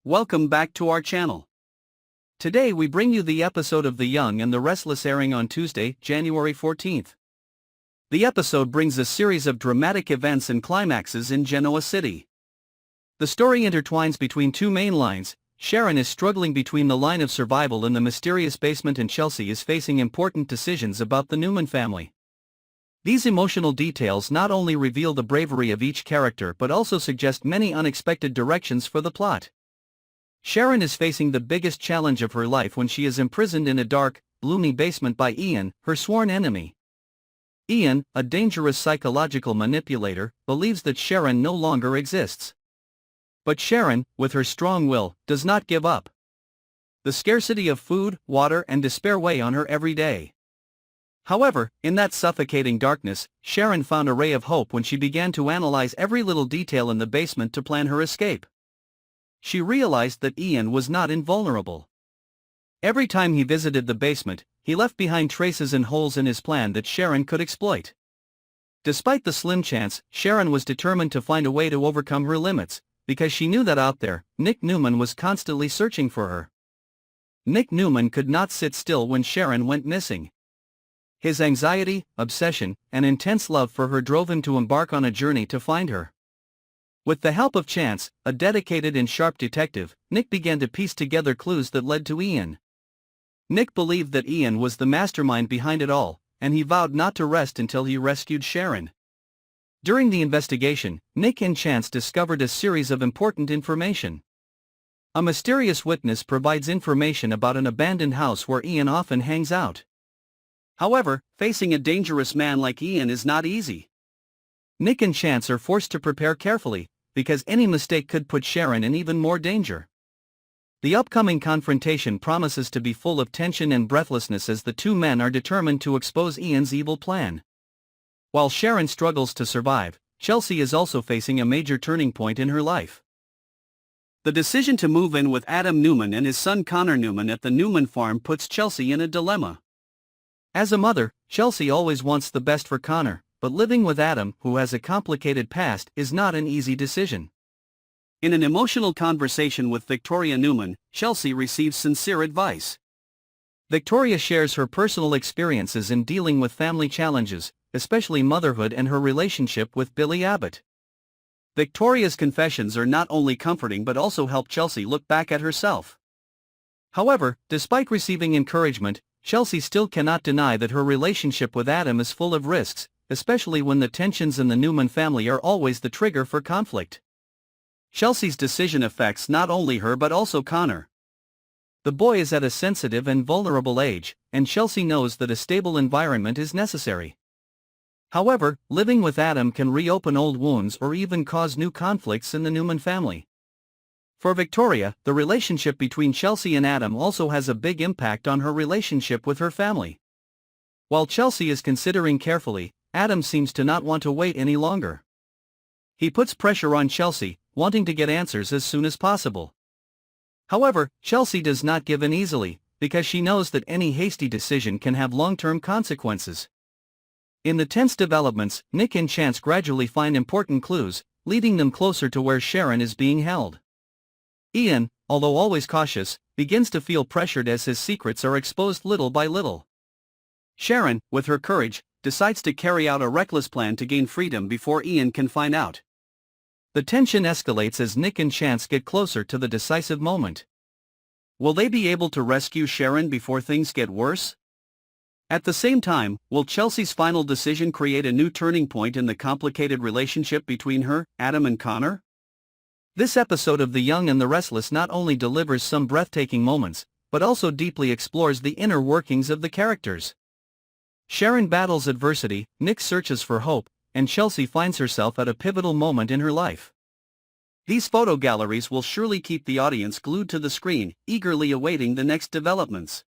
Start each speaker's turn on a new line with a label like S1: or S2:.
S1: welcome back to our channel. Today we bring you the episode of The Young and the Restless airing on Tuesday, January 14th. The episode brings a series of dramatic events and climaxes in Genoa City. The story intertwines between two main lines. Sharon is struggling between the line of survival in the mysterious basement and Chelsea is facing important decisions about the Newman family. These emotional details not only reveal the bravery of each character but also suggest many unexpected directions for the plot. Sharon is facing the biggest challenge of her life when she is imprisoned in a dark, gloomy basement by Ian, her sworn enemy. Ian, a dangerous psychological manipulator, believes that Sharon no longer exists. But Sharon, with her strong will, does not give up. The scarcity of food, water, and despair weigh on her every day. However, in that suffocating darkness, Sharon found a ray of hope when she began to analyze every little detail in the basement to plan her escape. She realized that Ian was not invulnerable. Every time he visited the basement, he left behind traces and holes in his plan that Sharon could exploit. Despite the slim chance, Sharon was determined to find a way to overcome her limits, because she knew that out there, Nick Newman was constantly searching for her. Nick Newman could not sit still when Sharon went missing. His anxiety, obsession, and intense love for her drove him to embark on a journey to find her. With the help of Chance, a dedicated and sharp detective, Nick began to piece together clues that led to Ian. Nick believed that Ian was the mastermind behind it all, and he vowed not to rest until he rescued Sharon. During the investigation, Nick and Chance discovered a series of important information. A mysterious witness provides information about an abandoned house where Ian often hangs out. However, facing a dangerous man like Ian is not easy. Nick and Chance are forced to prepare carefully, because any mistake could put Sharon in even more danger. The upcoming confrontation promises to be full of tension and breathlessness as the two men are determined to expose Ian's evil plan. While Sharon struggles to survive, Chelsea is also facing a major turning point in her life. The decision to move in with Adam Newman and his son Connor Newman at the Newman farm puts Chelsea in a dilemma. As a mother, Chelsea always wants the best for Connor, but living with Adam, who has a complicated past, is not an easy decision. In an emotional conversation with Victoria Newman, Chelsea receives sincere advice. Victoria shares her personal experiences in dealing with family challenges, especially motherhood and her relationship with Billy Abbott. Victoria's confessions are not only comforting but also help Chelsea look back at herself. However, despite receiving encouragement, Chelsea still cannot deny that her relationship with Adam is full of risks, especially when the tensions in the Newman family are always the trigger for conflict. Chelsea's decision affects not only her but also Connor. The boy is at a sensitive and vulnerable age, and Chelsea knows that a stable environment is necessary. However, living with Adam can reopen old wounds or even cause new conflicts in the Newman family. For Victoria, the relationship between Chelsea and Adam also has a big impact on her relationship with her family. While Chelsea is considering carefully, Adam seems to not want to wait any longer. He puts pressure on Chelsea, wanting to get answers as soon as possible. However, Chelsea does not give in easily, because she knows that any hasty decision can have long-term consequences. In the tense developments, Nick and Chance gradually find important clues, leading them closer to where Sharon is being held. Ian, although always cautious, begins to feel pressured as his secrets are exposed little by little. Sharon, with her courage, decides to carry out a reckless plan to gain freedom before Ian can find out. The tension escalates as Nick and Chance get closer to the decisive moment. Will they be able to rescue Sharon before things get worse? At the same time, will Chelsea's final decision create a new turning point in the complicated relationship between her, Adam and Connor? This episode of The Young and the Restless not only delivers some breathtaking moments, but also deeply explores the inner workings of the characters. Sharon battles adversity, Nick searches for hope, and Chelsea finds herself at a pivotal moment in her life. These photo galleries will surely keep the audience glued to the screen, eagerly awaiting the next developments.